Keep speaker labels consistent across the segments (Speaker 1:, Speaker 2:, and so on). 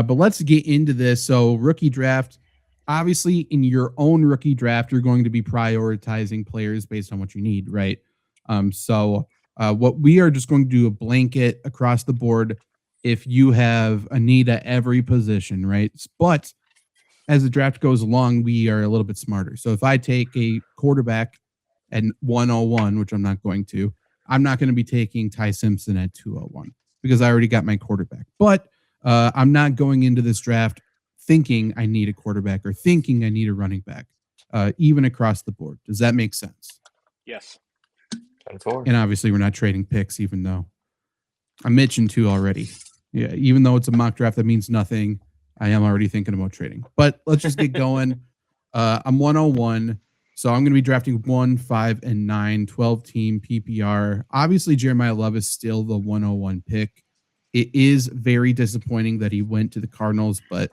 Speaker 1: But let's get into this. So rookie draft, obviously in your own rookie draft, you're going to be prioritizing players based on what you need, right? What we are just going to do a blanket across the board if you have a need at every position, right? But as the draft goes along, we are a little bit smarter. So if I take a quarterback at 101, which I'm not going to, I'm not going to be taking Ty Simpson at 201 because I already got my quarterback. But I'm not going into this draft thinking I need a quarterback or thinking I need a running back, even across the board. Does that make sense?
Speaker 2: Yes.
Speaker 1: And obviously, we're not trading picks, even though I mentioned two already. Yeah, even though it's a mock draft, that means nothing. I am already thinking about trading. But let's just get going. I'm 101. So I'm going to be drafting 1, 5, and 9, 12-team PPR. Obviously, Jeremiah Love is still the 101 pick. It is very disappointing that he went to the Cardinals, but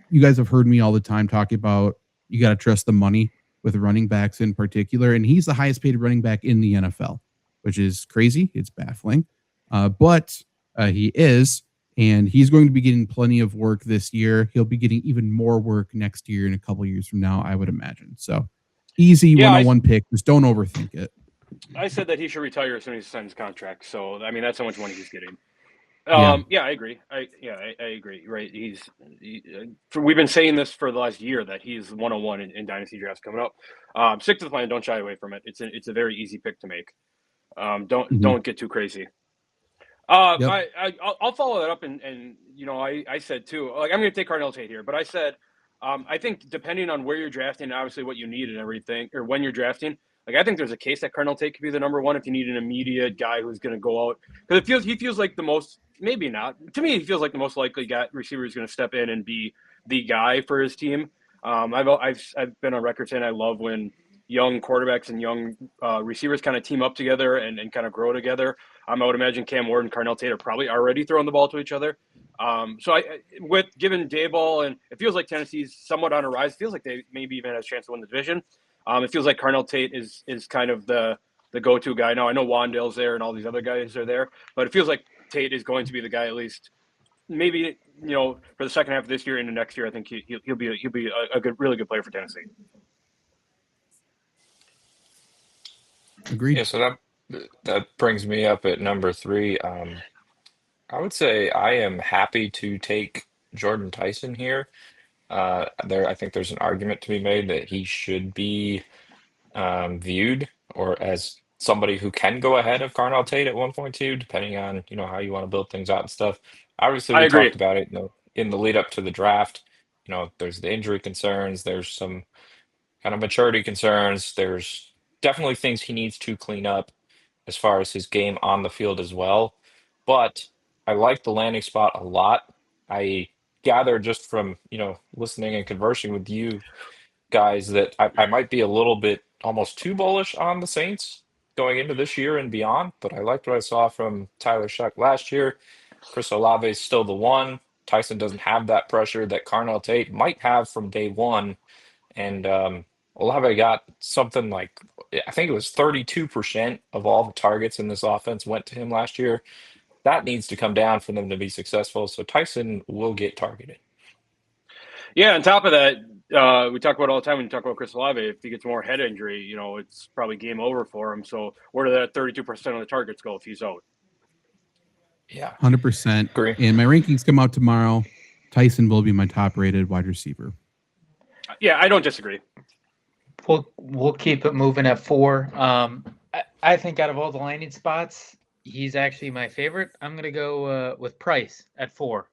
Speaker 1: you guys have heard me all the time talking about you got to trust the money with running backs in particular, and he's the highest paid running back in the NFL, which is crazy. It's baffling, but he is, and he's going to be getting plenty of work this year. He'll be getting even more work next year and a couple years from now, I would imagine. So easy 101 pick. Just don't overthink it.
Speaker 2: I said that he should retire as soon as he signs his contract. So, I mean, that's how much money he's getting. Yeah, I agree. I agree. Right. We've been saying this for the last year that he's 101 in Dynasty drafts coming up. Stick to the plan. Don't shy away from it. It's a very easy pick to make. Don't get too crazy. Yep. I'll follow that up and I said too, like, I'm going to take Cardinal Tate here, but I said, I think depending on where you're drafting, obviously what you need and everything, or when you're drafting, like, I think there's a case that Cardinal Tate could be the number one if you need an immediate guy who's going to go out, because he feels like the most, maybe not, to me, he feels like the most likely guy receiver who's going to step in and be the guy for his team. I've been on record saying I love when young quarterbacks and young receivers kind of team up together and kind of grow together. I would imagine Cam Ward and Cardinal Tate are probably already throwing the ball to each other. With given Dayball, and it feels like Tennessee's somewhat on a rise. It feels like they maybe even has a chance to win the division. It feels like Cardinal Tate is kind of the go-to guy. Now, I know Wandale's there and all these other guys are there, but it feels like Tate is going to be the guy, at least maybe, for the second half of this year into next year. I think he'll be a really good player for Tennessee.
Speaker 1: Agreed.
Speaker 3: Yeah, so that brings me up at number 3. I would say I am happy to take Jordan Tyson here. I think there's an argument to be made that he should be viewed or as somebody who can go ahead of Carnell Tate at 1.2, depending on how you want to build things out and stuff. Obviously, we talked about it in the lead up to the draft. There's the injury concerns. There's some kind of maturity concerns. There's definitely things he needs to clean up as far as his game on the field as well. But I like the landing spot a lot. I gather just from listening and conversing with you guys that I might be a little bit almost too bullish on the Saints going into this year and beyond, but I liked what I saw from Tyler Shuck last year. Chris Olave is still the one. Tyson doesn't have that pressure that Carnell Tate might have from day one. And Olave got something like, I think it was 32% of all the targets in this offense went to him last year. That needs to come down for them to be successful. So Tyson will get targeted.
Speaker 2: Yeah, on top of that, we talk about all the time when you talk about Chris Olave, if he gets more head injury, it's probably game over for him. So where did that 32% of the targets go if he's out?
Speaker 3: Yeah,
Speaker 1: 100%.
Speaker 3: Agree.
Speaker 1: And my rankings come out tomorrow. Tyson will be my top-rated wide receiver.
Speaker 2: Yeah, I don't disagree.
Speaker 4: We'll keep it moving at 4. I think out of all the landing spots, he's actually my favorite. I'm going to go with Price at 4.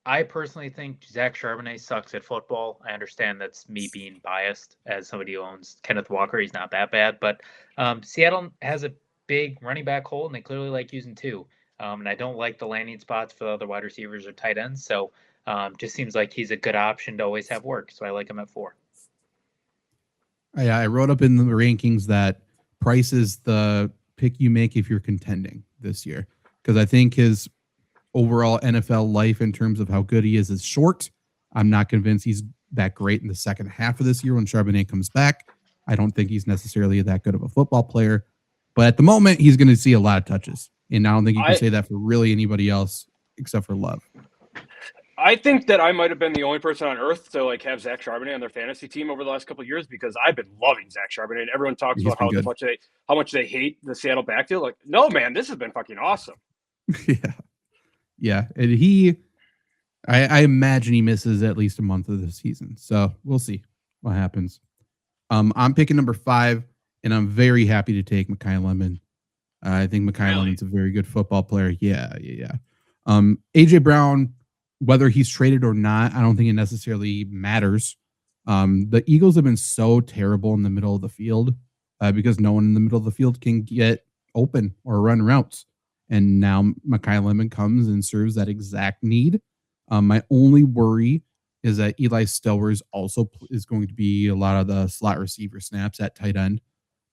Speaker 4: I personally think Zach Charbonnet sucks at football. I understand that's me being biased as somebody who owns Kenneth Walker. He's not that bad, but Seattle has a big running back hole, and they clearly like using 2. And I don't like the landing spots for the other wide receivers or tight ends. So just seems like he's a good option to always have work. So I like him at 4.
Speaker 1: Yeah, I wrote up in the rankings that Price is the pick you make if you're contending this year, because I think his overall NFL life in terms of how good he is short. I'm not convinced he's that great in the second half of this year when Charbonnet comes back. I don't think he's necessarily that good of a football player, but at the moment he's going to see a lot of touches. And I don't think you can say that for really anybody else except for Love.
Speaker 2: I think that I might have been the only person on earth to like have Zach Charbonnet on their fantasy team over the last couple of years because I've been loving Zach Charbonnet. And everyone talks
Speaker 1: He's
Speaker 2: about
Speaker 1: been good.
Speaker 2: how much they hate the Seattle backfield. Like, no, man, this has been fucking awesome.
Speaker 1: Yeah, and I imagine he misses at least a month of the season. So we'll see what happens. I'm picking number 5, and I'm very happy to take Mekhi Lemon. I think Mekhi Lemon's a very good football player. Yeah. AJ Brown, whether he's traded or not, I don't think it necessarily matters. The Eagles have been so terrible in the middle of the field because no one in the middle of the field can get open or run routes. And now Mekhi Lemon comes and serves that exact need. My only worry is that Eli Stowers also is going to be a lot of the slot receiver snaps at tight end.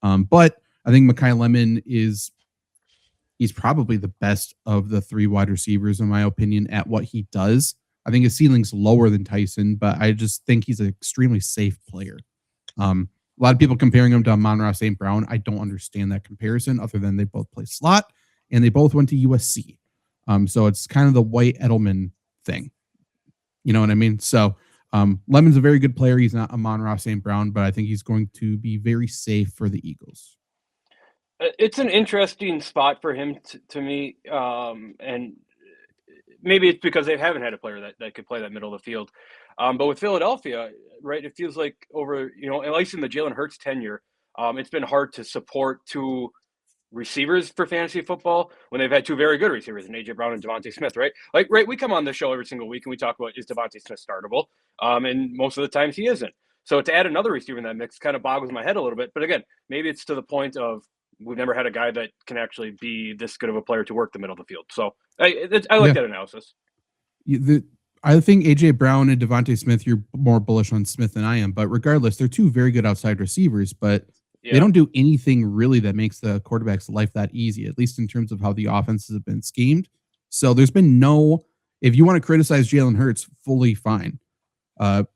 Speaker 1: But I think Mekhi Lemon he's probably the best of the 3 wide receivers, in my opinion, at what he does. I think his ceiling's lower than Tyson, but I just think he's an extremely safe player. A lot of people comparing him to Amon-Ra St. Brown. I don't understand that comparison other than they both play slot and they both went to USC. So it's kind of the White Edelman thing. You know what I mean? So Lemon's a very good player. He's not Amon-Ra St. Brown, but I think he's going to be very safe for the Eagles.
Speaker 2: It's an interesting spot for him to me. And maybe it's because they haven't had a player that could play that middle of the field. But with Philadelphia, right, it feels like over, at least in the Jalen Hurts tenure, it's been hard to support 2 receivers for fantasy football when they've had 2 very good receivers in AJ Brown and Devontae Smith, right? Like, right, we come on the show every single week and we talk about, is Devontae Smith startable? And most of the times he isn't. So to add another receiver in that mix kind of boggles my head a little bit. But again, maybe it's to the point of we've never had a guy that can actually be this good of a player to work the middle of the field. So I like that analysis.
Speaker 1: I think AJ Brown and Devontae Smith, you're more bullish on Smith than I am. But regardless, they're 2 very good outside receivers, but they don't do anything really that makes the quarterback's life that easy, at least in terms of how the offenses have been schemed. So there's been if you want to criticize Jalen Hurts, fully fine. There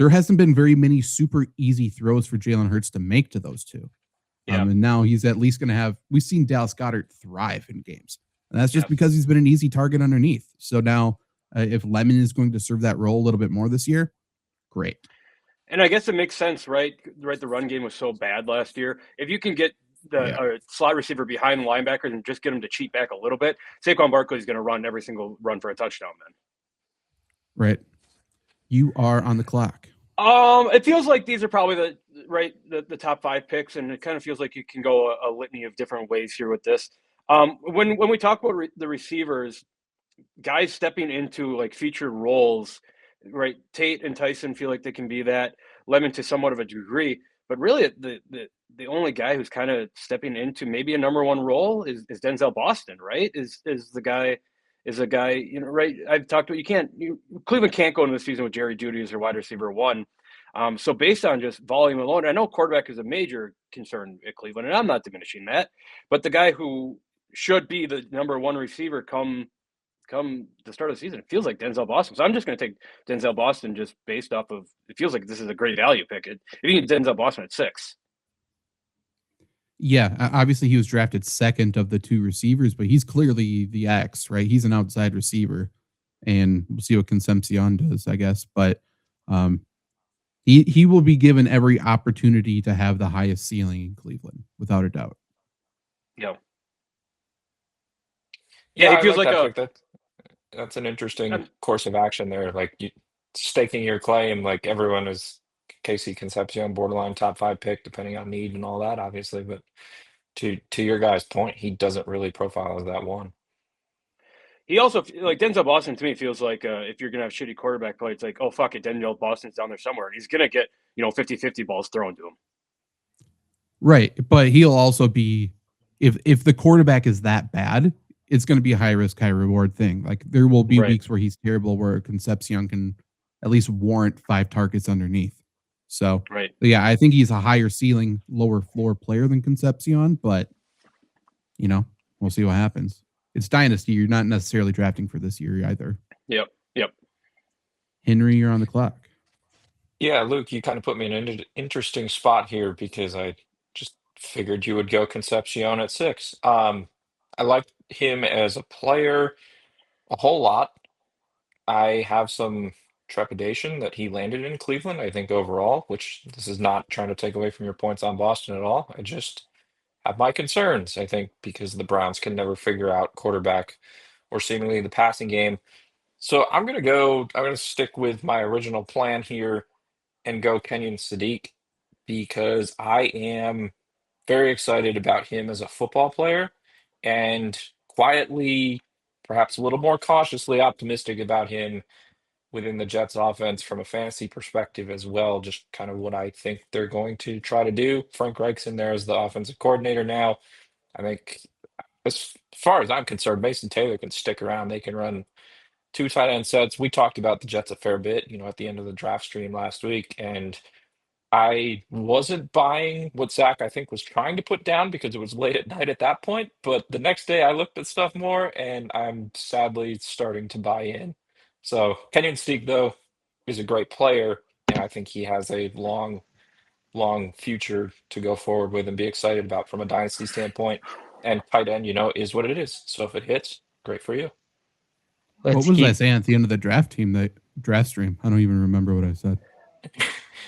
Speaker 1: hasn't been very many super easy throws for Jalen Hurts to make to those 2. And now he's at least going to have, we've seen Dallas Goedert thrive in games. And that's just because he's been an easy target underneath. So now if Lemon is going to serve that role a little bit more this year, great.
Speaker 2: And I guess it makes sense, right? Right, the run game was so bad last year. If you can get the slot receiver behind the linebackers and just get him to cheat back a little bit, Saquon Barkley is going to run every single run for a touchdown, man.
Speaker 1: Right. You are on the clock.
Speaker 2: It feels like these are probably the top 5 picks, and it kind of feels like you can go a litany of different ways here with this. When we talk about the receivers, guys stepping into like featured roles, right? Tate and Tyson feel like they can be that. Lemon to somewhat of a degree, but really the only guy who's kind of stepping into maybe a number 1 role is Denzel Boston, right? Is a guy, right? I've talked about Cleveland can't go into the season with Jerry Jeudy as their wide receiver 1. So based on just volume alone, I know quarterback is a major concern at Cleveland, and I'm not diminishing that, but the guy who should be the number 1 receiver come the start of the season, it feels like Denzel Boston. So I'm just going to take Denzel Boston just based off of, it feels like this is a great value pick. If you get Denzel Boston at 6.
Speaker 1: Yeah, obviously he was drafted 2nd of the 2 receivers, but he's clearly the X, right? He's an outside receiver, and we'll see what Concepcion does, I guess. But he will be given every opportunity to have the highest ceiling in Cleveland, without a doubt.
Speaker 2: Yeah,
Speaker 3: Yeah,
Speaker 2: he feels like
Speaker 3: that's an interesting course of action there. Like staking your claim, like everyone is Casey Concepcion, borderline top 5 pick, depending on need and all that, obviously. But to your guy's point, he doesn't really profile as that 1.
Speaker 2: He also, like Denzel Boston to me feels like if you're gonna have shitty quarterback play, it's like, oh fuck it, Denzel Boston's down there somewhere, and he's gonna get 50-50 balls thrown to him.
Speaker 1: Right, but he'll also be, if the quarterback is that bad, it's going to be a high risk, high reward thing. Like there will be weeks where he's terrible, where Concepcion can at least warrant 5 targets underneath. So, yeah, I think he's a higher ceiling, lower floor player than Concepcion, but we'll see what happens. It's Dynasty. You're not necessarily drafting for this year either.
Speaker 2: Yep.
Speaker 1: Henry, you're on the clock.
Speaker 3: Yeah, Luke, you kind of put me in an interesting spot here because I just figured you would go Concepcion at 6. I like him as a player a whole lot. I have some trepidation that he landed in Cleveland, I think overall, which this is not trying to take away from your points on Boston at all. I just have my concerns, I think, because the Browns can never figure out quarterback or seemingly the passing game. So I'm gonna stick with my original plan here and go Kenyon Sadiq because I am very excited about him as a football player and quietly, perhaps a little more cautiously optimistic about him within the Jets offense from a fantasy perspective as well. Just kind of what I think they're going to try to do. Frank Reich's in there as the offensive coordinator now. I think, as far as I'm concerned, Mason Taylor can stick around. They can run two tight end sets. We talked about the Jets a fair bit, at the end of the draft stream last week, and I wasn't buying what Zach, I think, was trying to put down because it was late at night at that point. But the next day I looked at stuff more and I'm sadly starting to buy in. So Kenyon Steak, though, is a great player, and I think he has a long, long future to go forward with and be excited about from a dynasty standpoint. And tight end, is what it is. So if it hits, great for you.
Speaker 1: What was I saying at the end of the draft stream? I don't even remember what I said.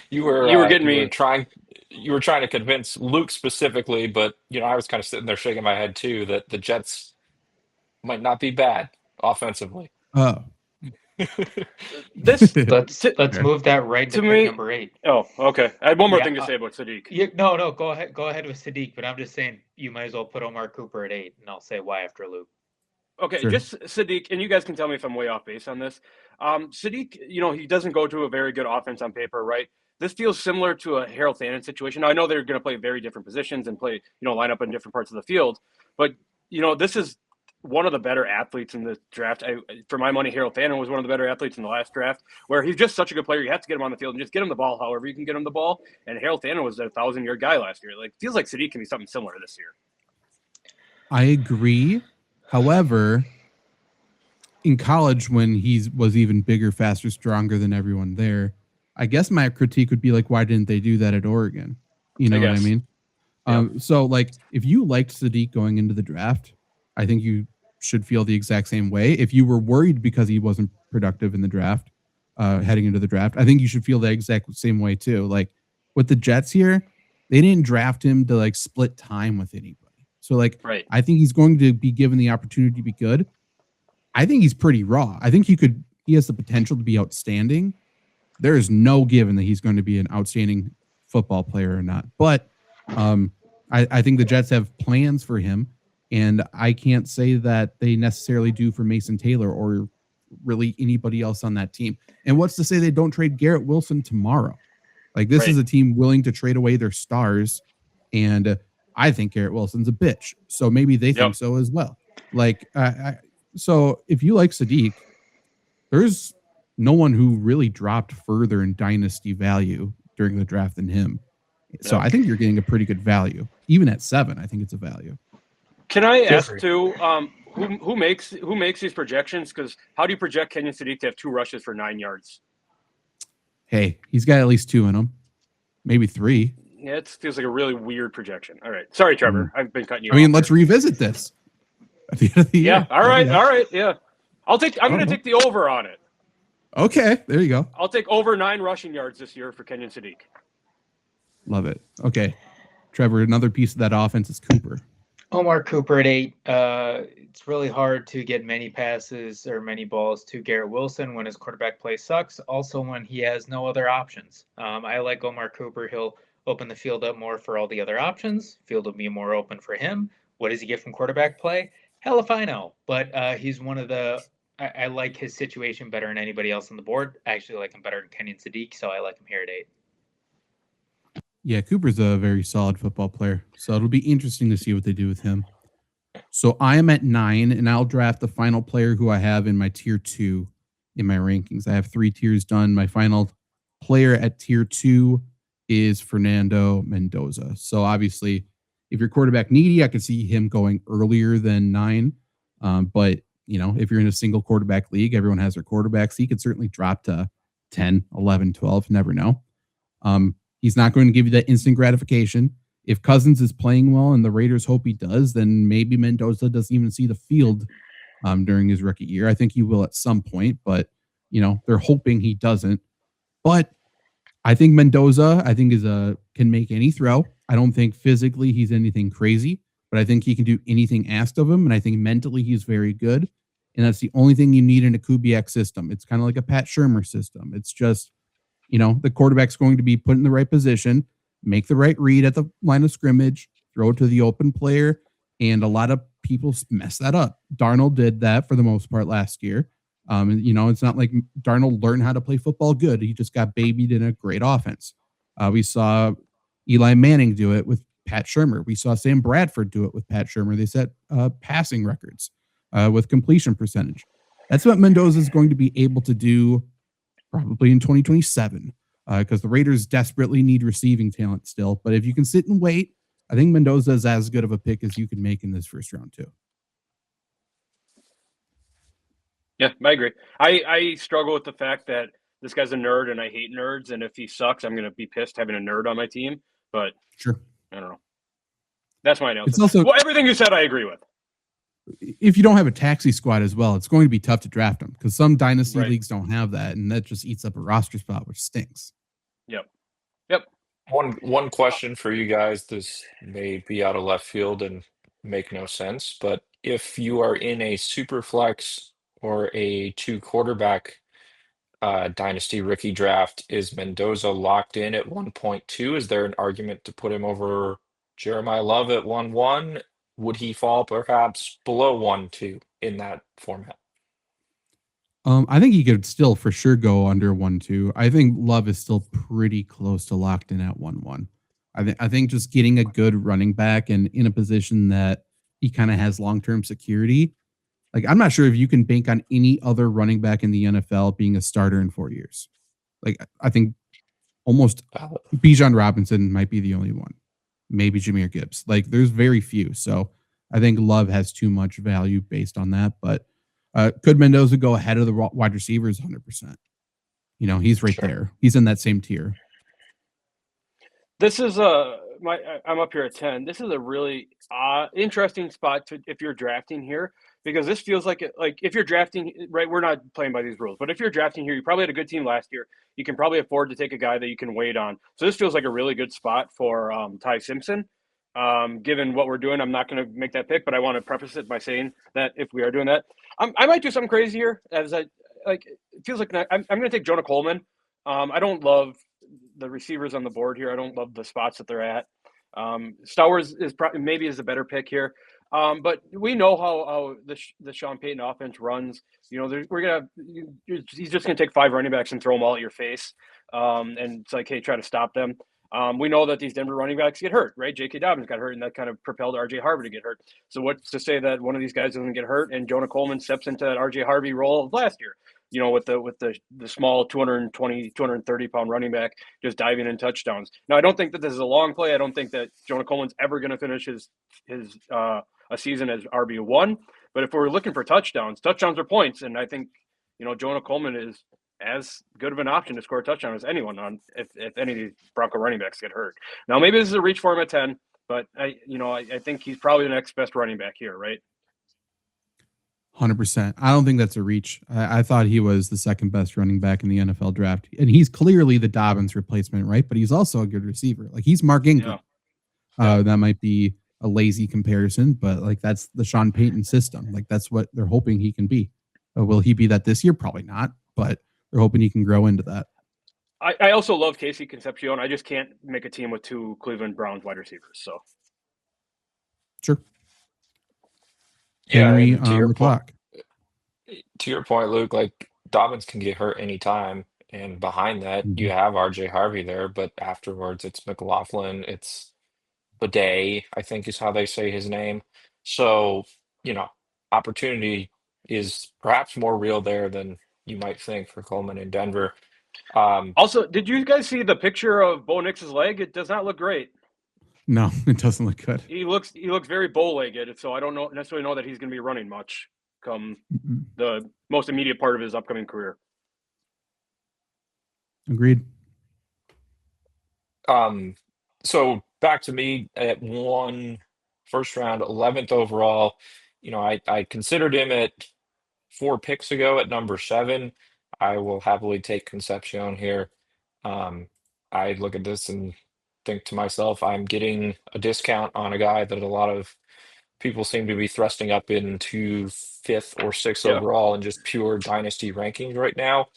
Speaker 3: You were trying to convince Luke specifically, but I was kind of sitting there shaking my head too that the Jets might not be bad offensively.
Speaker 1: Oh.
Speaker 4: Let's move that right to pick number 8.
Speaker 2: Oh, okay. I had one more thing to say about Sadiq.
Speaker 4: No, go ahead with Sadiq, but I'm just saying you might as well put Omar Cooper at 8, and I'll say why after Luke.
Speaker 2: Okay, sure. Just Sadiq, and you guys can tell me if I'm way off base on this. Sadiq, he doesn't go to a very good offense on paper, right? This feels similar to a Harold Thanen situation. Now, I know they're going to play very different positions and play, line up in different parts of the field, but this is one of the better athletes in the draft. For my money, Harold Thanen was one of the better athletes in the last draft, where he's just such a good player. You have to get him on the field and just get him the ball however you can get him the ball. And Harold Thanen was a 1,000-yard guy last year. Feels like Sadiq can be something similar this year.
Speaker 1: I agree. However, in college, when he was even bigger, faster, stronger than everyone there, I guess my critique would be why didn't they do that at Oregon? You know what I mean? Yeah. So if you liked Sadiq going into the draft, I think you should feel the exact same way. If you were worried because he wasn't productive in the draft, heading into the draft, I think you should feel the exact same way too. With the Jets here, they didn't draft him to split time with anybody. So
Speaker 2: right.
Speaker 1: I think he's going to be given the opportunity to be good. I think he's pretty raw. I think he has the potential to be outstanding. There is no given that he's going to be an outstanding football player or not. But I think the Jets have plans for him, and I can't say that they necessarily do for Mason Taylor or really anybody else on that team. And what's to say they don't trade Garrett Wilson tomorrow? This
Speaker 2: right.
Speaker 1: is a team willing to trade away their stars, and I think Garrett Wilson's a bitch. So maybe they think so as well. So if you like Sadiq, there's no one who really dropped further in dynasty value during the draft than him. So I think you're getting a pretty good value. Even at 7, I think it's a value.
Speaker 2: Can I ask too, who makes these projections? Because how do you project Kenyon Sadiq to have 2 rushes for 9 yards?
Speaker 1: Hey, he's got at least 2 in him. Maybe 3.
Speaker 2: Yeah, it feels like a really weird projection. All right. Sorry, Trevor. I've been cutting you off.
Speaker 1: Let's revisit this at the end of the year.
Speaker 2: Yeah. All right. Yeah. I'm going to take the over on it.
Speaker 1: Okay. There you go.
Speaker 2: I'll take over 9 rushing yards this year for Kenyon Sadiq.
Speaker 1: Love it. Okay. Trevor, another piece of that offense is Cooper.
Speaker 4: Omar Cooper at 8. It's really hard to get many passes or many balls to Garrett Wilson when his quarterback play sucks. Also, when he has no other options. I like Omar Cooper. He'll open the field up more for all the other options. Field will be more open for him. What does he get from quarterback play? Hell if I know. But he's one of the I like his situation better than anybody else on the board. I actually like him better than Kenyon Sadiq, so I like him here at 8.
Speaker 1: Yeah, Cooper's a very solid football player, so it'll be interesting to see what they do with him. So I am at 9, and I'll draft the final player who I have in my tier 2 in my rankings. I have 3 tiers done. My final player at tier 2 is Fernando Mendoza. So obviously, if you're quarterback needy, I could see him going earlier than 9. But if you're in a single quarterback league, everyone has their quarterbacks. He could certainly drop to 10, 11, 12. Never know. He's not going to give you that instant gratification. If Cousins is playing well and the Raiders hope he does, then maybe Mendoza doesn't even see the field during his rookie year. I think he will at some point, but they're hoping he doesn't. But I think Mendoza, can make any throw. I don't think physically he's anything crazy, but I think he can do anything asked of him. And I think mentally he's very good. And that's the only thing you need in a Kubiak system. It's kind of like a Pat Shurmur system. It's just, the quarterback's going to be put in the right position, make the right read at the line of scrimmage, throw it to the open player. And a lot of people mess that up. Darnold did that for the most part last year. It's not like Darnold learned how to play football good. He just got babied in a great offense. We saw Eli Manning do it with Pat Shurmur. We saw Sam Bradford do it with Pat Shurmur. They set passing records with completion percentage. That's what Mendoza is going to be able to do probably in 2027 because the Raiders desperately need receiving talent still. But if you can sit and wait, I think Mendoza is as good of a pick as you can make in this first round too.
Speaker 2: Yeah, I agree. I struggle with the fact that this guy's a nerd and I hate nerds. And if he sucks, I'm going to be pissed having a nerd on my team. But
Speaker 1: sure,
Speaker 2: I don't know. That's my analysis.
Speaker 1: It's also,
Speaker 2: well, everything you said, I agree with.
Speaker 1: If you don't have a taxi squad as well, it's going to be tough to draft him because some dynasty
Speaker 2: Right.
Speaker 1: leagues don't have that. And that just eats up a roster spot, which stinks.
Speaker 2: Yep.
Speaker 3: One question for you guys. This may be out of left field and make no sense, but if you are in a super flex or a 2 quarterback dynasty rookie draft, is Mendoza locked in at 1.2? Is there an argument to put him over Jeremiah Love at 1.1? Would he fall perhaps below 1.2 in that format?
Speaker 1: I think he could still for sure go under 1.2. I think Love is still pretty close to locked in at 1.1. I think just getting a good running back and in a position that he kind of has long-term security. Like, I'm not sure if you can bank on any other running back in the NFL being a starter in 4 years. Like, I think almost Bijan Robinson might be the only one. Maybe Jahmyr Gibbs. Like, there's very few. So I think Love has too much value based on that. But could Mendoza go ahead of the wide receivers? 100%. He's right there. He's in that same tier.
Speaker 2: This is I'm up here at 10. This is a really interesting spot if you're drafting here, because this feels like if you're drafting, right, we're not playing by these rules, but if you're drafting here, you probably had a good team last year. You can probably afford to take a guy that you can wait on. So this feels like a really good spot for Ty Simpson. Given what we're doing, I'm not going to make that pick, but I want to preface it by saying that if we are doing that, I might do something crazy here. It feels like I'm going to take Jonah Coleman. I don't love the receivers on the board here. I don't love the spots that they're at. Star Wars is maybe a better pick here. But we know how the Sean Payton offense runs. He's just gonna take 5 running backs and throw them all at your face. And it's like, hey, try to stop them. We know that these Denver running backs get hurt, right? J.K. Dobbins got hurt, and that kind of propelled R.J. Harvey to get hurt. So what's to say that one of these guys doesn't get hurt and Jonah Coleman steps into that R.J. Harvey role of last year? With the small 220, 230-pound running back just diving in touchdowns. Now, I don't think that this is a long play. I don't think that Jonah Coleman's ever going to finish his a season as RB1. But if we're looking for touchdowns are points, and I think Jonah Coleman is as good of an option to score a touchdown as anyone if any of these Bronco running backs get hurt. Now, maybe this is a reach for him at 10, but I think he's probably the next best running back here, right?
Speaker 1: 100%. I don't think that's a reach. I thought he was the second best running back in the NFL draft, and he's clearly the Dobbins replacement, right? But he's also a good receiver. Like, he's Mark Ingram. Yeah. That might be a lazy comparison, but like, that's the Sean Payton system. Like, that's what they're hoping he can be. Will he be that this year? Probably not, but they're hoping he can grow into that.
Speaker 2: I also love Casey Concepcion. I just can't make a team with 2 Cleveland Browns wide receivers. So
Speaker 1: sure.
Speaker 3: Yeah,
Speaker 1: Henry
Speaker 3: to your
Speaker 1: the clock.
Speaker 3: To your point, Luke, like, Dobbins can get hurt anytime, and behind that you have R.J. Harvey there, but afterwards it's McLaughlin, it's Bidet, I think is how they say his name. So, opportunity is perhaps more real there than you might think for Coleman in Denver.
Speaker 2: Also, did you guys see the picture of Bo Nix's leg? It does not look great.
Speaker 1: No, it doesn't look good.
Speaker 2: He looks very bow-legged, so I don't necessarily know that he's going to be running much come the most immediate part of his upcoming career.
Speaker 1: Agreed.
Speaker 3: So back to me at 1 first round, 11th overall. I considered him at 4 picks ago at number 7. I will happily take Concepcion here. I look at this and think to myself, I'm getting a discount on a guy that a lot of people seem to be thrusting up into fifth or sixth
Speaker 2: Yeah.
Speaker 3: overall in just pure dynasty rankings right now.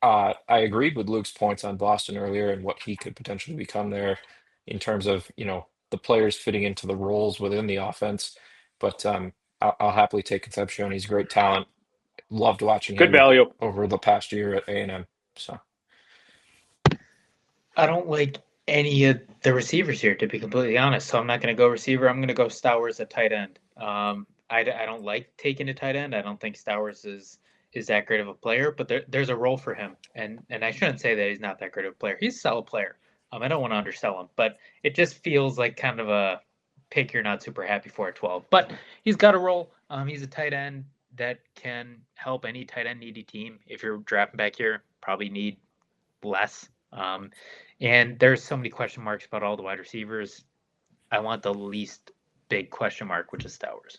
Speaker 3: I agreed with Luke's points on Boston earlier and what he could potentially become there in terms of, the players fitting into the roles within the offense. But I'll happily take Concepcion. He's a great talent. Loved watching
Speaker 2: Good
Speaker 3: him
Speaker 2: value.
Speaker 3: over the past year at A&M. So
Speaker 4: I don't like any of the receivers here, to be completely honest. So I'm not going to go receiver. I'm going to go Stowers at tight end. I don't like taking a tight end. I don't think Stowers is that great of a player, but there's a role for him. And I shouldn't say that he's not that great of a player. He's a solid player. I don't want to undersell him, but it just feels like kind of a pick you're not super happy for at 12. But he's got a role. He's a tight end that can help any tight end needy team. If you're drafting back here, probably need less. And there's so many question marks about all the wide receivers. I want the least big question mark, which is Stowers.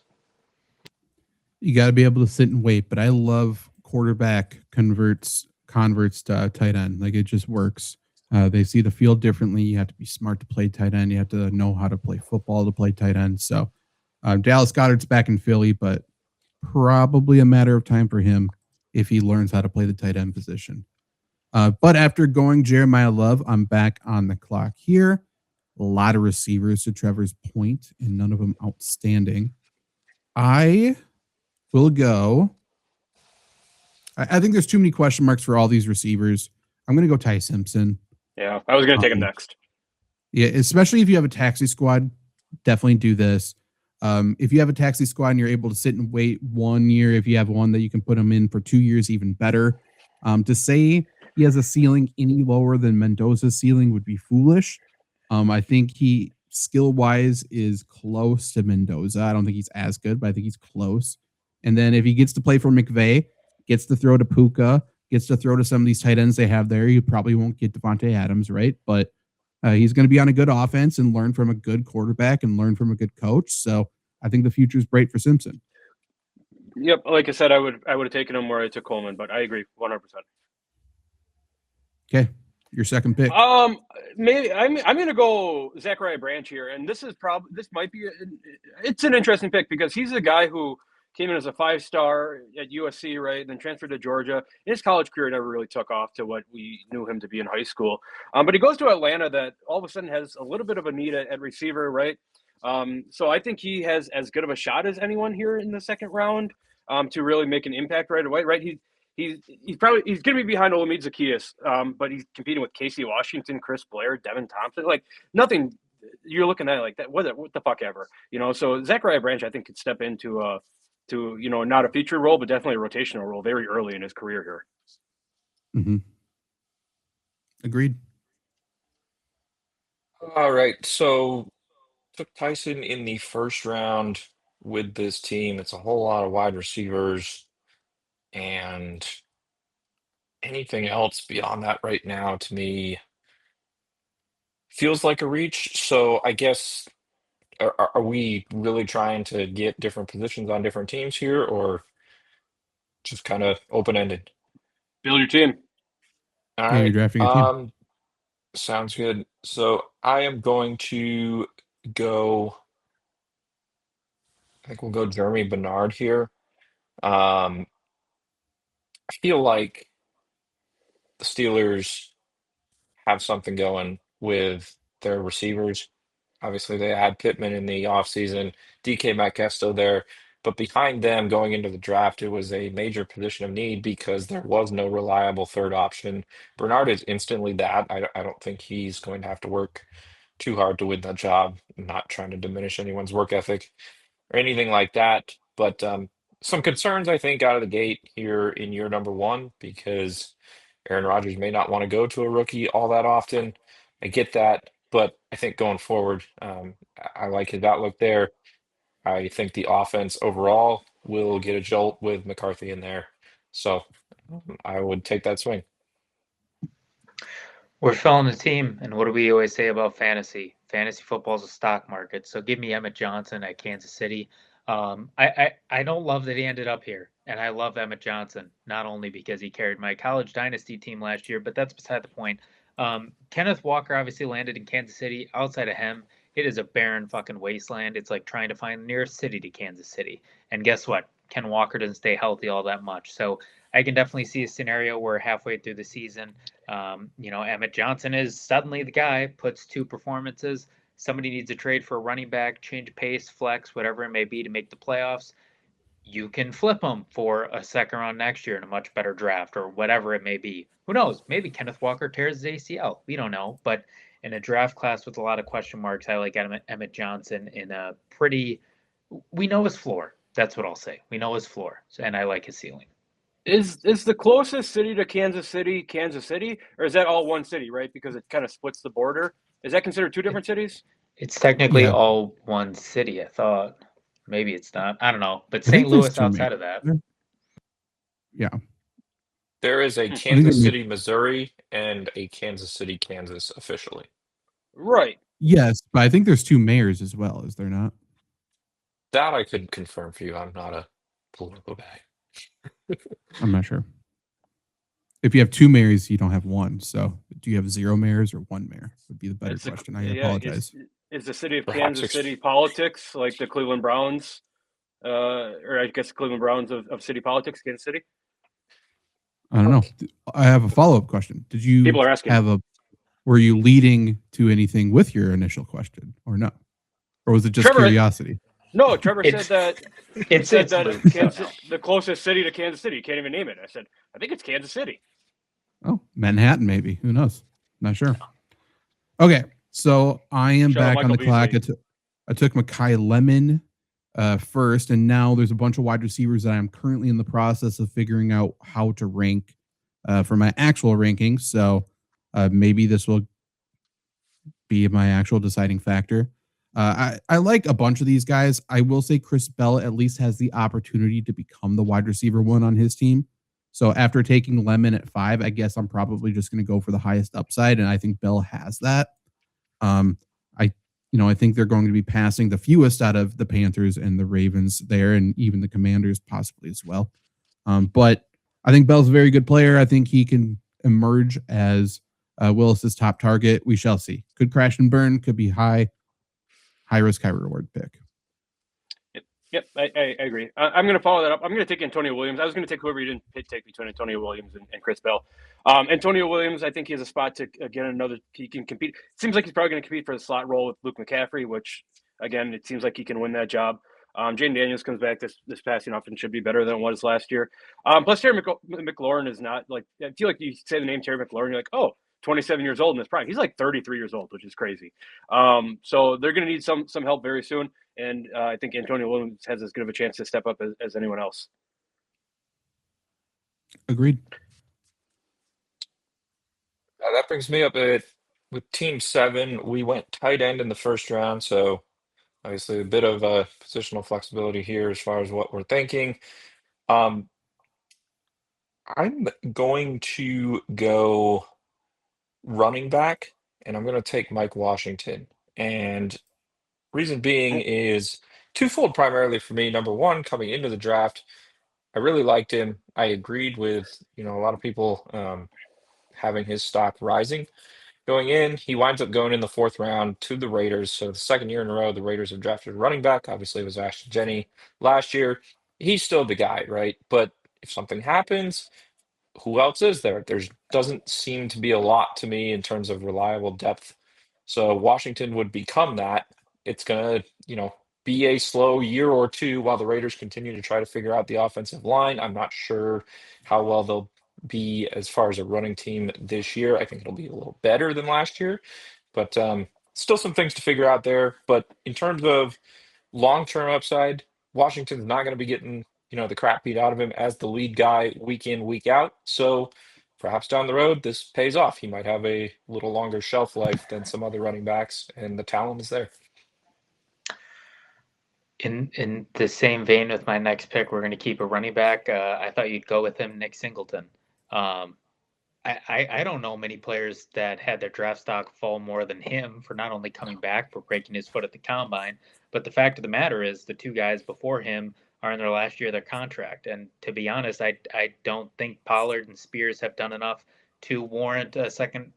Speaker 1: You got to be able to sit and wait, but I love quarterback converts to tight end. Like, it just works. They see the field differently. You have to be smart to play tight end. You have to know how to play football to play tight end. So Dallas Goedert's back in Philly, but probably a matter of time for him if he learns how to play the tight end position. But after going Jeremiah Love, I'm back on the clock here. A lot of receivers to Trevor's point, and none of them outstanding. I will go. I think there's too many question marks for all these receivers. I'm going to go Ty Simpson.
Speaker 2: Yeah, I was going to take him next.
Speaker 1: Yeah, especially if you have a taxi squad, definitely do this. If you have a taxi squad and you're able to sit and wait 1 year, if you have one that you can put him in for 2 years, even better. To say he has a ceiling any lower than Mendoza's ceiling would be foolish. I think he skill-wise is close to Mendoza. I don't think he's as good, but I think he's close. And then if he gets to play for McVay, gets to throw to Puka, gets to throw to some of these tight ends they have there, you probably won't get Devontae Adams, right? But he's going to be on a good offense and learn from a good quarterback and learn from a good coach. So I think the future is bright for Simpson.
Speaker 2: Yep, like I said, I would have taken him where I took Coleman, but I agree 100%.
Speaker 1: Okay, your second pick.
Speaker 2: Maybe I'm going to go Zachariah Branch here, and this might be it's an interesting pick because he's a guy who came in as a 5-star at USC, right, and then transferred to Georgia. His college career never really took off to what we knew him to be in high school. But he goes to Atlanta that all of a sudden has a little bit of a need at receiver, right? So I think he has as good of a shot as anyone here in the second round to really make an impact right away, right? He's going to be behind Olamide Zaccheaus, but he's competing with Casey Washington, Chris Blair, Devin Thompson. Like, nothing you're looking at like that. What the fuck ever, So Zachariah Branch, I think, could step into not a feature role, but definitely a rotational role very early in his career here.
Speaker 1: Mm-hmm. Agreed.
Speaker 3: all right, so took Tyson in the first round with this team. It's a whole lot of wide receivers, and anything else beyond that right now to me feels like a reach. So I guess are we really trying to get different positions on different teams here, or just kind of open-ended?
Speaker 2: Build your team.
Speaker 3: All
Speaker 1: Yeah, you're
Speaker 3: right.
Speaker 1: drafting a team.
Speaker 3: Sounds good. So I am going to go. I think we'll go Jeremy Bernard here. I feel like the Steelers have something going with their receivers. Obviously, they had Pittman in the offseason, DK Metcalf still there. But behind them going into the draft, it was a major position of need because there was no reliable third option. Bernard is instantly that. I don't think he's going to have to work too hard to win that job. I'm not trying to diminish anyone's work ethic or anything like that. But some concerns, I think, out of the gate here in year number one because Aaron Rodgers may not want to go to a rookie all that often. I get that, but I think going forward, I like his outlook there. I think the offense overall will get a jolt with McCarthy in there. So I would take that swing.
Speaker 4: We're filling a team, and what do we always say about fantasy? Fantasy football is a stock market. So give me Emmett Johnson at Kansas City. I don't love that he ended up here. and I love Emmett Johnson, not only because he carried my college dynasty team last year, but that's beside the point. Kenneth Walker obviously landed in Kansas City. Outside of him, it is a barren fucking wasteland. It's like trying to find the nearest city to Kansas City. And guess what? Ken Walker doesn't stay healthy all that much. So I can definitely see a scenario where halfway through the season, Emmett Johnson is suddenly the guy, puts 2 performances. Somebody needs a trade for a running back, change pace, flex, whatever it may be to make the playoffs. You can flip him for a second round next year in a much better draft or whatever it may be. Who knows? Maybe Kenneth Walker tears his ACL. We don't know. But in a draft class with a lot of question marks, I like Emmett Johnson in a pretty. We know his floor. That's what I'll say. We know his floor, and I like his ceiling.
Speaker 2: Is the closest city to Kansas City, or is that all one city, right? Because it kind of splits the border. Is that considered 2 different cities?
Speaker 4: It's technically
Speaker 1: Yeah.
Speaker 4: all one city, I thought. Maybe it's not. I don't know. But
Speaker 1: I think
Speaker 4: St.
Speaker 1: there's
Speaker 4: Louis
Speaker 1: 2
Speaker 4: outside of that.
Speaker 1: Yeah.
Speaker 3: There is a
Speaker 1: think
Speaker 3: Kansas
Speaker 1: they
Speaker 3: City, Missouri, and a Kansas City, Kansas officially.
Speaker 2: Right.
Speaker 1: Yes, but I think there's 2 mayors as well, is there not?
Speaker 3: That I couldn't confirm for you. I'm not a political guy.
Speaker 1: I'm not sure. If you have 2 mayors, you don't have 1. So do you have 0 mayors or 1 mayor? Would be the better question. I apologize.
Speaker 2: Is the city of
Speaker 3: Perhaps
Speaker 2: Kansas City politics like the Cleveland Browns, or I guess Cleveland Browns of city politics, Kansas City?
Speaker 1: I don't know. I have a follow-up question. Did you
Speaker 2: People are asking.
Speaker 1: were you leading to anything with your initial question or no? Or was it just
Speaker 2: Trevor,
Speaker 1: curiosity?
Speaker 2: No, Trevor said that.
Speaker 4: It's
Speaker 2: The closest city to Kansas City. You can't even name it. I said, I think it's Kansas City.
Speaker 1: Oh, Manhattan, maybe. Who knows? Not sure. Okay, so I am
Speaker 2: Shout out
Speaker 1: back on the
Speaker 2: Michael
Speaker 1: clock.
Speaker 2: Beasley.
Speaker 1: I took Mekhi Lemon first, and now there's a bunch of wide receivers that I'm currently in the process of figuring out how to rank for my actual rankings. So maybe this will be my actual deciding factor. I like a bunch of these guys. I will say Chris Bell at least has the opportunity to become the wide receiver 1 on his team. So after taking Lemon at 5, I guess I'm probably just going to go for the highest upside, and I think Bell has that. I think they're going to be passing the fewest out of the Panthers and the Ravens there, and even the Commanders possibly as well. But I think Bell's a very good player. I think he can emerge as Willis's top target. We shall see. Could crash and burn. Could be high risk, high reward pick.
Speaker 2: Yep, I agree. I'm going to follow that up. I'm going to take Antonio Williams. I was going to take whoever you didn't take between Antonio Williams and Chris Bell. Antonio Williams, I think he has a spot to, again, he can compete. It seems like he's probably going to compete for the slot role with Luke McCaffrey, which, again, it seems like he can win that job. Jaden Daniels comes back this passing offense should be better than it was last year. Plus, Terry McLaurin is not like, I feel like you say the name Terry McLaurin, you're like, oh, 27 years old in his prime. He's like 33 years old, which is crazy. So they're going to need some help very soon. And I think Antonio Williams has as good of a chance to step up as anyone else.
Speaker 1: Agreed.
Speaker 3: That brings me up with Team 7. We went tight end in the first round, so obviously a bit of positional flexibility here as far as what we're thinking. I'm going to go running back, and I'm going to take Mike Washington. And reason being is twofold primarily for me. Number one, coming into the draft, I really liked him. I agreed with, a lot of people having his stock rising. Going in, he winds up going in the 4th round to the Raiders. So the second year in a row, the Raiders have drafted a running back. Obviously, it was Ashton Jenney last year. He's still the guy, right? But if something happens, who else is there? There doesn't seem to be a lot to me in terms of reliable depth. So Washington would become that. It's going to, be a slow year or 2 while the Raiders continue to try to figure out the offensive line. I'm not sure how well they'll be as far as a running team this year. I think it'll be a little better than last year, but still some things to figure out there. But in terms of long-term upside, Washington's not going to be getting, the crap beat out of him as the lead guy week in, week out. So perhaps down the road, this pays off. He might have a little longer shelf life than some other running backs, and the talent is there.
Speaker 4: In the same vein with my next pick, we're going to keep a running back. I thought you'd go with him, Nick Singleton. I don't know many players that had their draft stock fall more than him for not only coming back, for breaking his foot at the combine, but the fact of the matter is the 2 guys before him are in their last year of their contract. And to be honest, I don't think Pollard and Spears have done enough to warrant a second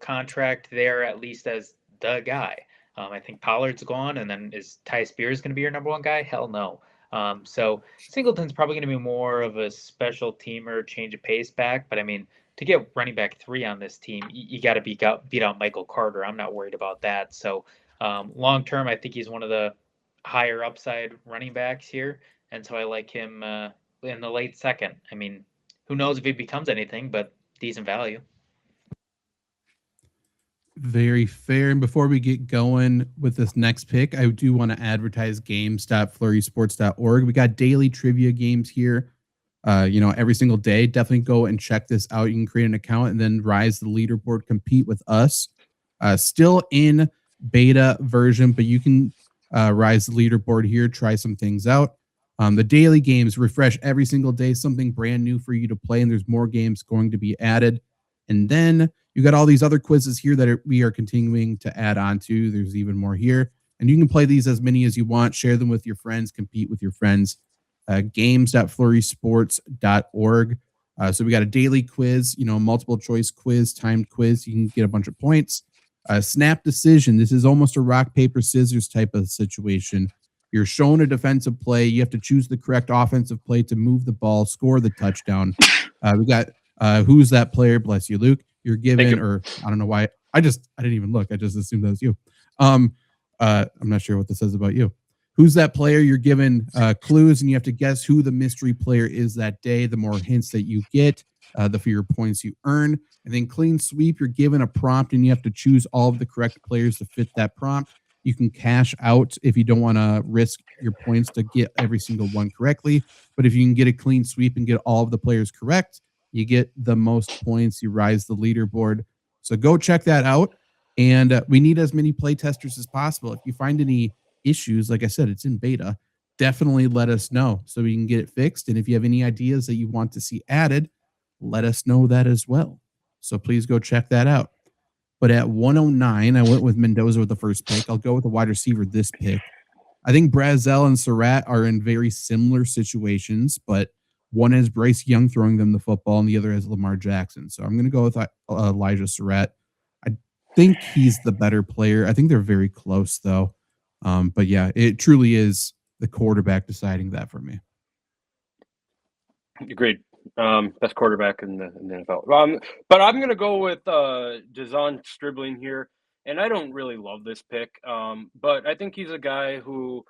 Speaker 4: contract there, at least as the guy. I think Pollard's gone, and then is Ty Spears going to be your number one guy? Hell no. So Singleton's probably going to be more of a special teamer, change of pace back. But I mean, to get running back 3 on this team, you got to beat out Michael Carter. I'm not worried about that. So long term, I think he's one of the higher upside running backs here, and so I like him in the late second. I mean, who knows if he becomes anything, but decent value.
Speaker 1: Very fair. And before we get going with this next pick, I do want to advertise games.flurrysports.org. We got daily trivia games here, every single day. Definitely go and check this out. You can create an account and then rise the leaderboard, compete with us. Still in beta version, but you can rise the leaderboard here, try some things out. The daily games refresh every single day, something brand new for you to play, and there's more games going to be added. And then you got all these other quizzes here that we are continuing to add on to. There's even more here. And you can play these as many as you want, share them with your friends, compete with your friends. Games.flurrysports.org. So we got a daily quiz, multiple choice quiz, timed quiz. You can get a bunch of points. Snap decision. This is almost a rock, paper, scissors type of situation. You're shown a defensive play. You have to choose the correct offensive play to move the ball, score the touchdown. We got who's that player? Bless you, Luke. You're given, or I don't know why. I didn't even look. I just assumed that was you. I'm not sure what this says about you. Who's that player? You're given clues, and you have to guess who the mystery player is that day. The more hints that you get, the fewer points you earn. And then clean sweep, you're given a prompt, and you have to choose all of the correct players to fit that prompt. You can cash out if you don't want to risk your points to get every single one correctly. But if you can get a clean sweep and get all of the players correct, you get the most points. You rise the leaderboard. So go check that out. And we need as many play testers as possible. If you find any issues, like I said, it's in beta, definitely let us know so we can get it fixed. And if you have any ideas that you want to see added, let us know that as well. So please go check that out. But at 109, I went with Mendoza with the first pick. I'll go with the wide receiver this pick. I think Brazel and Surratt are in very similar situations, but one has Bryce Young throwing them the football, and the other has Lamar Jackson. So I'm going to go with Elijah Surratt. I think he's the better player. I think they're very close, though. But yeah, it truly is the quarterback deciding that for me.
Speaker 2: Agreed. Best quarterback in the NFL. But I'm going to go with Jason Stribling here. And I don't really love this pick. But I think he's a guy who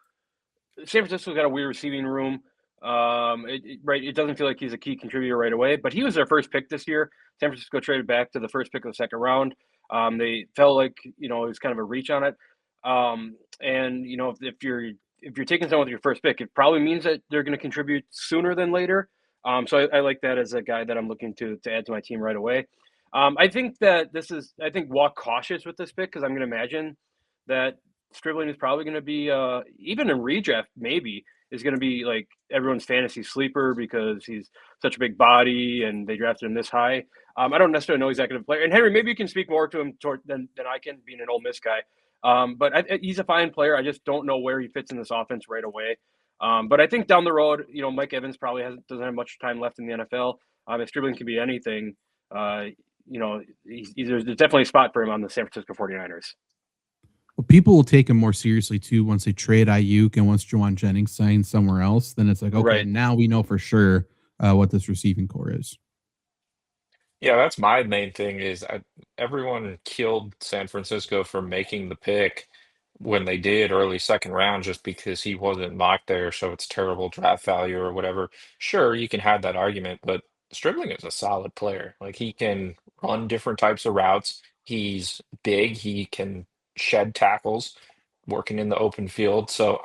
Speaker 2: San Francisco's got a weird receiving room. It doesn't feel like he's a key contributor right away, but he was their first pick this year. San Francisco traded back to the first pick of the second round. They felt like, it was kind of a reach on it. And if you're taking someone with your first pick, it probably means that they're going to contribute sooner than later. So I like that as a guy that I'm looking to add to my team right away. I think that walk cautious with this pick, because I'm going to imagine that Stribling is probably going to be, even in redraft, maybe, is going to be like everyone's fantasy sleeper because he's such a big body and they drafted him this high. I don't necessarily know he's that good of a player. And Henry, maybe you can speak more to him than I can, being an Ole Miss guy. But he's a fine player. I just don't know where he fits in this offense right away. But I think down the road, Mike Evans probably doesn't have much time left in the NFL. If Stribling can be anything, there's definitely a spot for him on the San Francisco 49ers.
Speaker 1: Well, people will take him more seriously, too, once they trade Ayuk and once Juwan Jennings signs somewhere else. Then it's like, okay,
Speaker 2: right.
Speaker 1: Now we know for sure what this receiving core is.
Speaker 3: Yeah, that's my main thing is everyone killed San Francisco for making the pick when they did early second round just because he wasn't mocked there, so it's terrible draft value or whatever. Sure, you can have that argument, but Stribling is a solid player. Like, he can run different types of routes. He's big. He can shed tackles working in the open field. So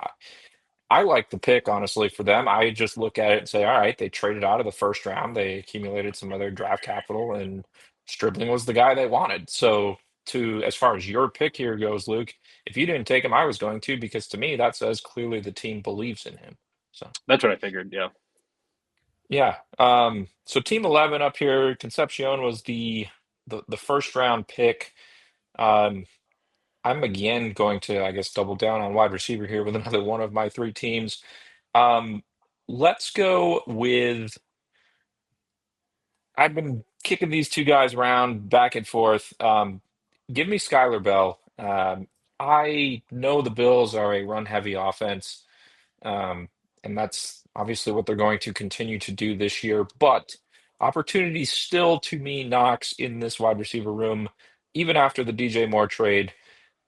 Speaker 3: I like the pick, honestly, for them. I just look at it and say, all right, they traded out of the first round. They accumulated some other draft capital, and Stribling was the guy they wanted. So, as far as your pick here goes, Luke, if you didn't take him, I was going to, because to me, that says clearly the team believes in him. So
Speaker 2: that's what I figured. Yeah.
Speaker 3: Yeah. So team 11 up here, Concepcion was the first round pick. I'm again going to, I guess, double down on wide receiver here with another one of my three teams. let's go with. I've been kicking these two guys around back and forth. Give me Skylar Bell. I know the Bills are a run-heavy offense, um, and that's obviously what they're going to continue to do this year. But opportunity still, to me, knocks in this wide receiver room, even after the DJ Moore trade.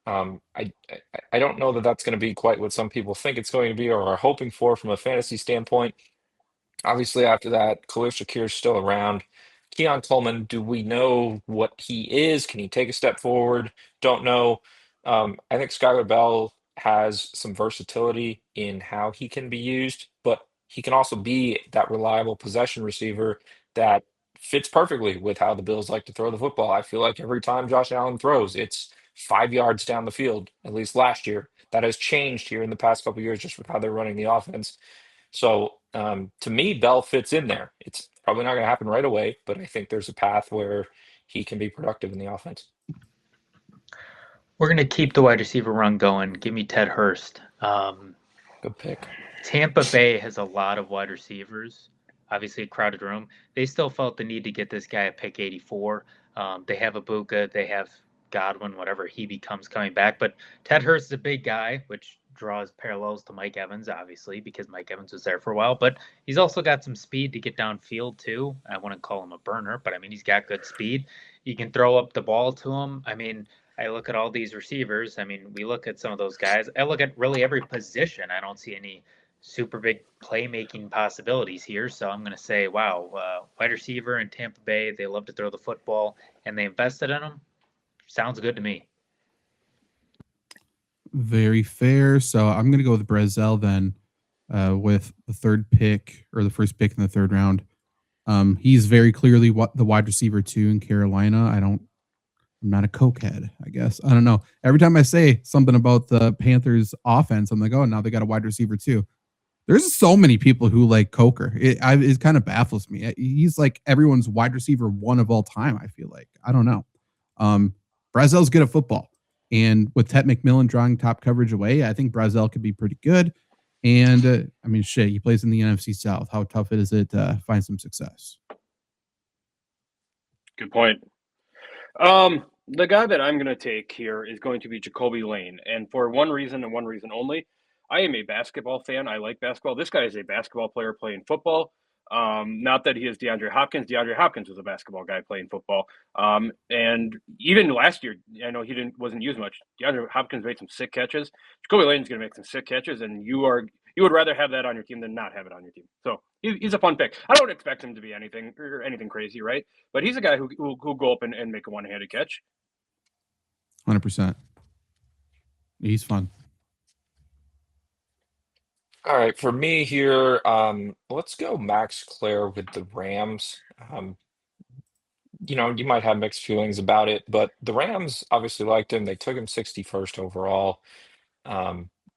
Speaker 3: I don't know that that's going to be quite what some people think it's going to be or are hoping for from a fantasy standpoint. Obviously, after that, Khalil Shakir's still around. Keon Coleman, do we know what he is? Can he take a step forward? Don't know. I think Skylar Bell has some versatility in how he can be used, but he can also be that reliable possession receiver that fits perfectly with how the Bills like to throw the football. I feel like every time Josh Allen throws, it's 5 yards down the field, at least last year. That has changed here in the past couple of years just with how they're running the offense. So to me, Bell fits in there. It's probably not going to happen right away, but I think there's a path where he can be productive in the offense.
Speaker 4: We're going to keep the wide receiver run going. Give me Ted Hurst.
Speaker 3: Good pick.
Speaker 4: Tampa Bay has a lot of wide receivers, obviously a crowded room. They still felt the need to get this guy at pick 84. They have Ibuka, they have Godwin, whatever he becomes coming back. But Ted Hurst is a big guy, which draws parallels to Mike Evans, obviously, because Mike Evans was there for a while. But he's also got some speed to get downfield, too. I wouldn't call him a burner, but I mean, he's got good speed. You can throw up the ball to him. I mean, I look at all these receivers. I mean, we look at some of those guys. I look at really every position. I don't see any super big playmaking possibilities here. So I'm going to say, wow, wide receiver in Tampa Bay, they love to throw the football and they invested in them. Sounds good to me.
Speaker 1: Very fair. So I'm going to go with Brazel then with the third pick or the first pick in the third round. He's very clearly the wide receiver 2 in Carolina. I'm not a cokehead, I guess. I don't know. Every time I say something about the Panthers offense, I'm like, oh, now they got a wide receiver 2. There's so many people who like Coker. It kind of baffles me. He's like everyone's wide receiver 1 of all time, I feel like. I don't know. Brazel's good at football. And with Ted McMillan drawing top coverage away, I think Brazel could be pretty good. And I mean, shit, he plays in the NFC South. How tough is it to find some success?
Speaker 2: Good point. The guy that I'm going to take here is going to be Jacoby Lane. And for one reason and one reason only, I am a basketball fan. I like basketball. This guy is a basketball player playing football. Not that he is DeAndre Hopkins. DeAndre Hopkins was a basketball guy playing football. And even last year, I know he wasn't used much. DeAndre Hopkins made some sick catches. Jacoby Lane's going to make some sick catches, and you would rather have that on your team than not have it on your team. So he's a fun pick. I don't expect him to be anything crazy, right? But he's a guy who'll go up and make a one-handed catch.
Speaker 1: 100%. He's fun.
Speaker 3: All right, for me here, let's go Max Clare with the Rams. You might have mixed feelings about it, but the Rams obviously liked him. They took him 61st overall.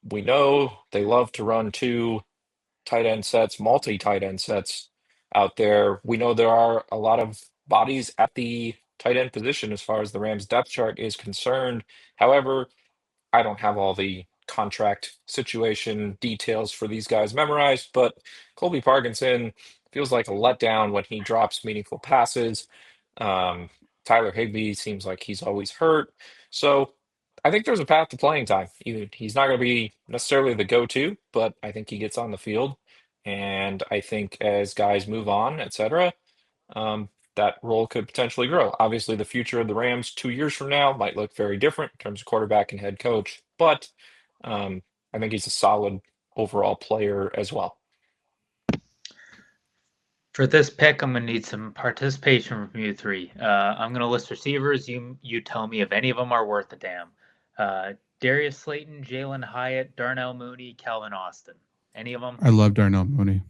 Speaker 3: We know they love to run 2 tight end sets, multi-tight end sets out there. We know there are a lot of bodies at the tight end position as far as the Rams depth chart is concerned. However, I don't have all the contract situation details for these guys memorized, but Colby Parkinson feels like a letdown when he drops meaningful passes. Tyler Higbee seems like he's always hurt. So I think there's a path to playing time. He's not going to be necessarily the go-to, but I think he gets on the field. And I think as guys move on, etc., that role could potentially grow. Obviously, the future of the Rams 2 years from now might look very different in terms of quarterback and head coach, but I think he's a solid overall player as well.
Speaker 4: For this pick, I'm going to need some participation from you 3. I'm going to list receivers. You tell me if any of them are worth a damn. Darius Slayton, Jalen Hyatt, Darnell Mooney, Calvin Austin. Any of them?
Speaker 1: I love Darnell Mooney.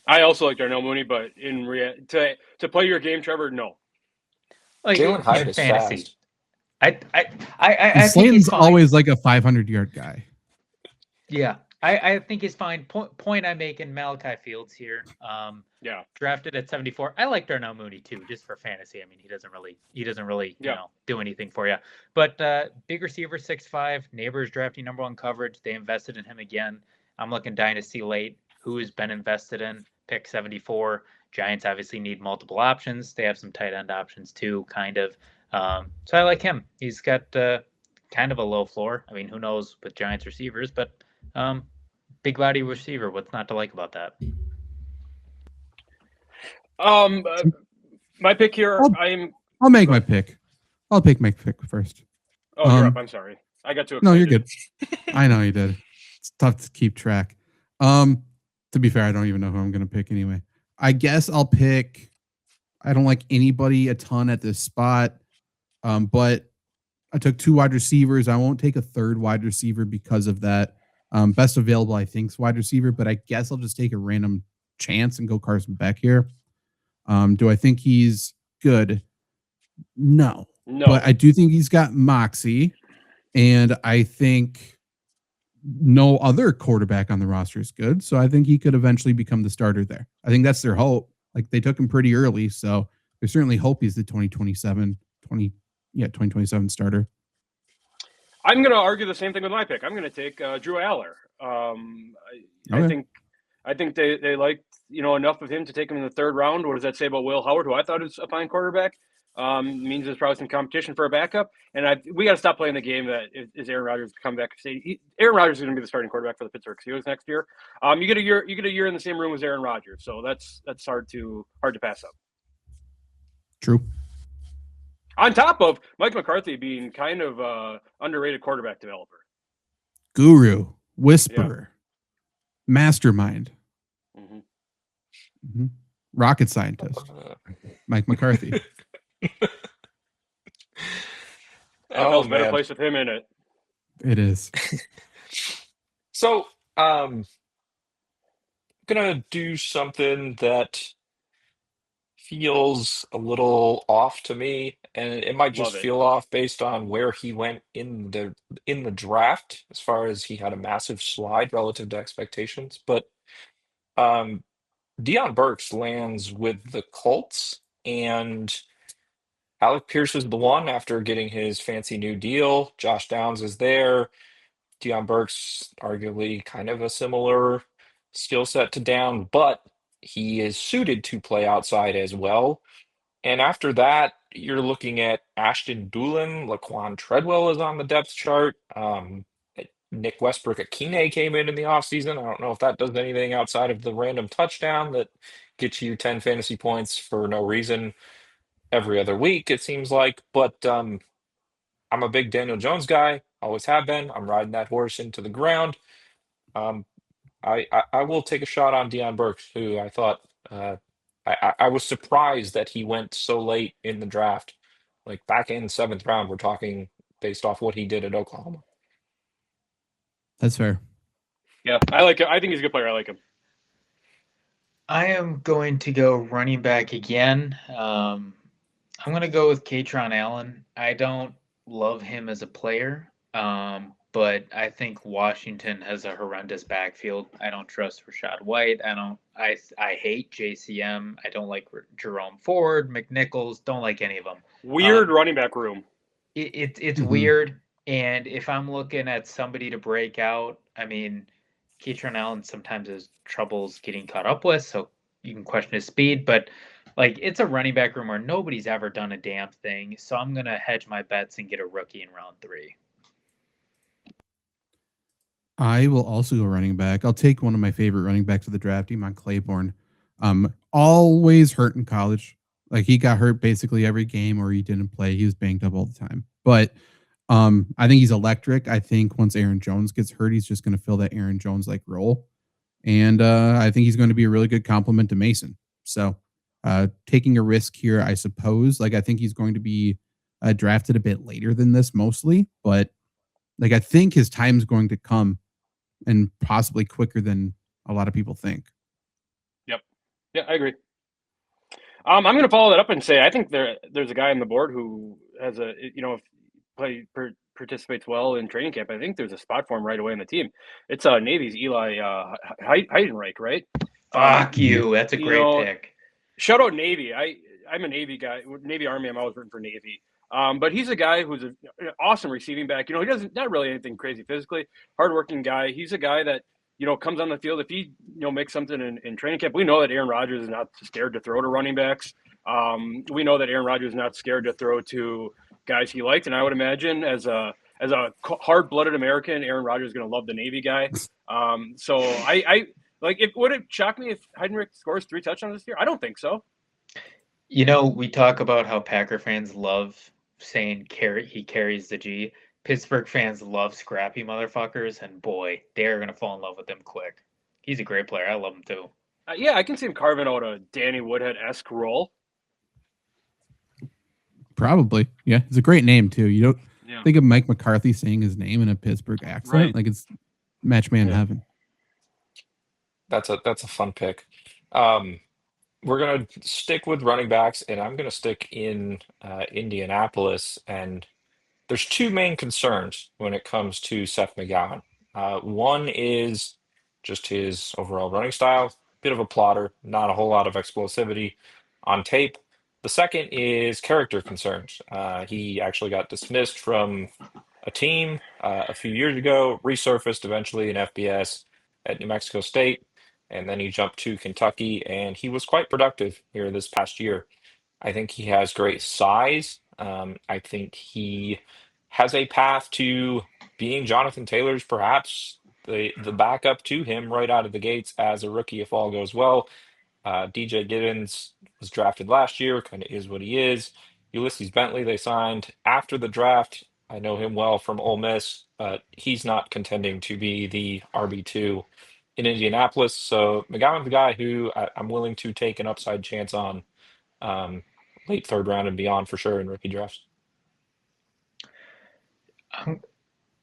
Speaker 2: I also like Darnell Mooney, but to play your game, Trevor, no.
Speaker 4: Like,
Speaker 3: Jalen Hyatt is
Speaker 4: fantasy.
Speaker 3: fast.
Speaker 4: I think
Speaker 1: Slayton's
Speaker 4: he's fine.
Speaker 1: always like a 500-yard guy.
Speaker 4: Yeah, I think he's fine. Point I'm making, Malachi Fields here.
Speaker 2: Yeah.
Speaker 4: Drafted at 74. I like Darnell Mooney too, just for fantasy. I mean, he doesn't really do anything for you. But big receiver, 6'5". Neighbors drafting #1 coverage. They invested in him again. I'm looking Dynasty late. Who has been invested in? Pick 74. Giants obviously need multiple options. They have some tight end options too, kind of. So I like him. He's got kind of a low floor. I mean, who knows with Giants receivers, but big body receiver. What's not to like about that?
Speaker 2: My pick here.
Speaker 1: I'll make my pick. I'll pick my pick first.
Speaker 2: Oh, you're up. I'm sorry. I got too excited.
Speaker 1: No, you're good. I know you did. It's tough to keep track. To be fair, I don't even know who I'm going to pick anyway. I guess I'll pick. I don't like anybody a ton at this spot, but I took 2 wide receivers. I won't take a 3rd wide receiver because of that. Best available, I think, is wide receiver, but I guess I'll just take a random chance and go Carson Beck here. Do I think he's good? No. But I do think he's got moxie, and I think no other quarterback on the roster is good. So I think he could eventually become the starter there. I think that's their hope. Like, they took him pretty early, so they certainly hope he's the 2027 starter.
Speaker 2: I'm going to argue the same thing with my pick. I'm going to take Drew Aller. I think they liked enough of him to take him in the 3rd round. What does that say about Will Howard, who I thought is a fine quarterback? Means there's probably some competition for a backup. And we got to stop playing the game that is Aaron Rodgers to come back and say Aaron Rodgers is going to be the starting quarterback for the Pittsburgh Steelers next year. You get a year in the same room as Aaron Rodgers, so that's hard to pass up.
Speaker 1: True.
Speaker 2: On top of Mike McCarthy being kind of underrated quarterback developer.
Speaker 1: Guru, whisperer, mastermind, rocket scientist, Mike McCarthy.
Speaker 2: Oh, better place with him in it.
Speaker 1: It is.
Speaker 3: So, I'm gonna do something that feels a little off to me, and it might just feel off based on where he went in the draft, as far as he had a massive slide relative to expectations. But Deion Burks lands with the Colts, and Alec Pierce is the one after getting his fancy new deal. Josh Downs is there. Deion Burks, arguably kind of a similar skill set to Down, but he is suited to play outside as well. And after that, you're looking at Ashton Doolin. Laquan Treadwell is on the depth chart. Nick Westbrook-Akine came in the offseason. I don't know if that does anything outside of the random touchdown that gets you 10 fantasy points for no reason every other week, it seems like. But I'm a big Daniel Jones guy. Always have been. I'm riding that horse into the ground. I will take a shot on Deion Burks, who I thought I was surprised that he went so late in the draft, like back in 7th round. We're talking based off what he did at Oklahoma.
Speaker 1: That's fair.
Speaker 2: Yeah, I like him. I think he's a good player. I like him.
Speaker 4: I am going to go running back again. I'm going to go with Katron Allen. I don't love him as a player, but I think Washington has a horrendous backfield. I don't trust Rashad White. I hate JCM. I don't like Jerome Ford, McNichols. Don't like any of them.
Speaker 2: Weird running back room.
Speaker 4: It's weird. And if I'm looking at somebody to break out, I mean, Katron Allen sometimes has troubles getting caught up with, so you can question his speed. But like, it's a running back room where nobody's ever done a damn thing. So I'm gonna hedge my bets and get a rookie in round 3.
Speaker 1: I will also go running back. I'll take one of my favorite running backs of the draft, Iman Claiborne. Always hurt in college. Like, he got hurt basically every game, or he didn't play. He was banged up all the time. But I think he's electric. I think once Aaron Jones gets hurt, he's just going to fill that Aaron Jones-like role. And I think he's going to be a really good complement to Mason. So taking a risk here, I suppose. Like, I think he's going to be drafted a bit later than this mostly. But like, I think his time's going to come, and possibly quicker than a lot of people think.
Speaker 2: Yep. Yeah, I agree. I'm going to follow that up and say I think there's a guy on the board who has participates well in training camp. I think there's a spot for him right away in the team. It's Navy's Eli Heidenreich, right?
Speaker 4: Fuck you. That's a great pick.
Speaker 2: Shout out Navy. I'm a Navy guy. Navy Army. I'm always rooting for Navy. But he's a guy who's an awesome receiving back. He doesn't not really anything crazy physically. Hardworking guy. He's a guy that comes on the field, if he, makes something in training camp, we know that Aaron Rodgers is not scared to throw to running backs. We know that Aaron Rodgers is not scared to throw to guys he liked. And I would imagine as a hard-blooded American, Aaron Rodgers is going to love the Navy guy. So I would it shock me if Heinrich scores 3 touchdowns this year? I don't think so.
Speaker 4: We talk about how Packer fans love saying he carries the G. Pittsburgh fans love scrappy motherfuckers, and boy, they're going to fall in love with him quick. He's a great player. I love him too.
Speaker 2: Yeah, I can see him carving out a Danny Woodhead-esque role.
Speaker 1: Probably. Yeah, it's a great name too. You don't think of Mike McCarthy saying his name in a Pittsburgh accent.
Speaker 2: Right.
Speaker 1: Like it's match made in heaven.
Speaker 3: That's a fun pick. We're going to stick with running backs, and I'm going to stick in Indianapolis. And there's 2 main concerns when it comes to Seth McGowan. One is just his overall running style, bit of a plotter, not a whole lot of explosivity on tape. The second is character concerns. He actually got dismissed from a team a few years ago, resurfaced eventually in FBS at New Mexico State, and then he jumped to Kentucky, and he was quite productive here this past year. I think he has great size. I think he has a path to being Jonathan Taylor's perhaps the backup to him right out of the gates as a rookie if all goes well. DJ Giddens was drafted last year, kind of is what he is. Ulysses Bentley they signed after the draft. I know him well from Ole Miss, but he's not contending to be the RB2 in Indianapolis. So McGowan's the guy who I'm willing to take an upside chance on late 3rd round and beyond for sure in rookie drafts.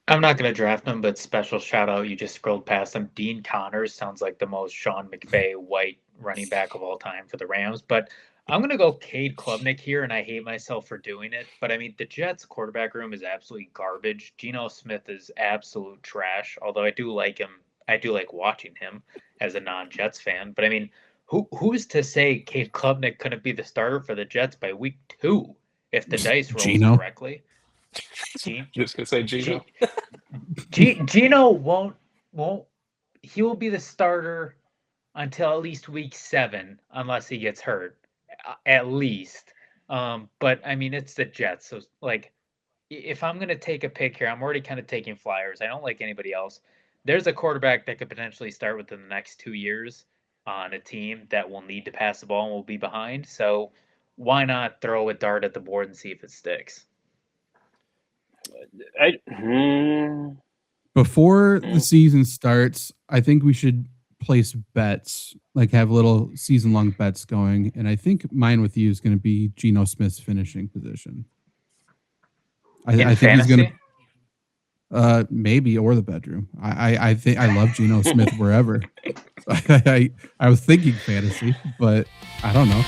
Speaker 4: I'm not going to draft him, but special shout out. You just scrolled past him. Dean Connors sounds like the most Sean McVay white running back of all time for the Rams. But I'm going to go Cade Klubnik here, and I hate myself for doing it. But I mean, the Jets quarterback room is absolutely garbage. Geno Smith is absolute trash, although I do like him. I do like watching him as a non-Jets fan. But I mean, who's to say Cade Klubnik couldn't be the starter for the Jets by week 2 if the dice rolls correctly?
Speaker 3: Just gonna say Geno.
Speaker 4: Geno won't. He will be the starter until at least week 7, unless he gets hurt, at least. But I mean, it's the Jets, so like, if I'm gonna take a pick here, I'm already kind of taking flyers. I don't like anybody else. There's a quarterback that could potentially start within the next 2 years on a team that will need to pass the ball and will be behind. So why not throw a dart at the board and see if it sticks?
Speaker 1: Before the season starts, I think we should place bets, like have little season-long bets going. And I think mine with you is going to be Geno Smith's finishing position. I think he's going to maybe, or the bedroom. I think I love Geno Smith wherever. I was thinking fantasy, but I don't know.